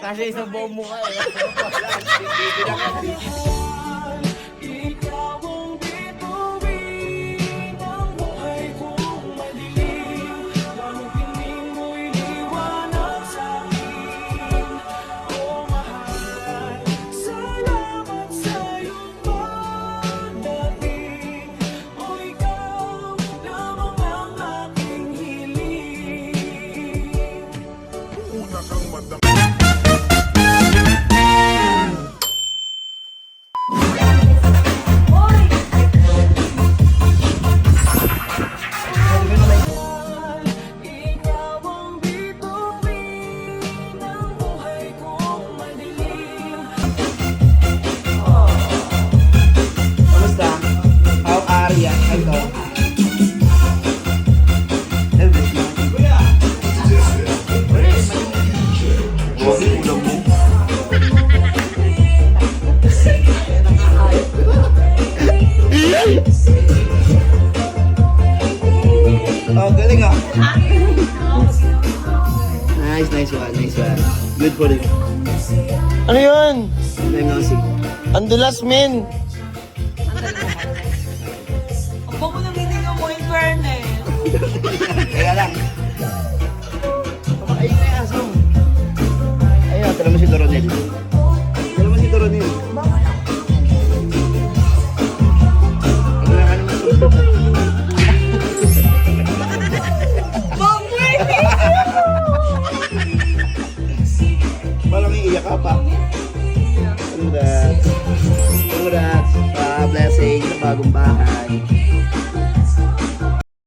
Kasi isang buong mukha eh. Oh, galing ah. Nice one. Good for you. Ano yun? Nengosi. Ang dulas, men. Ang bango ng hininga mo, in fairness. Kaya lang. Ay, may aso. Ayun, tala mo si Coronel. Tala mo si Coronel. Wala ka naman sulit. Parang iiyak ka pa. Congrats. Congrats. Blessing sa bagong bahay.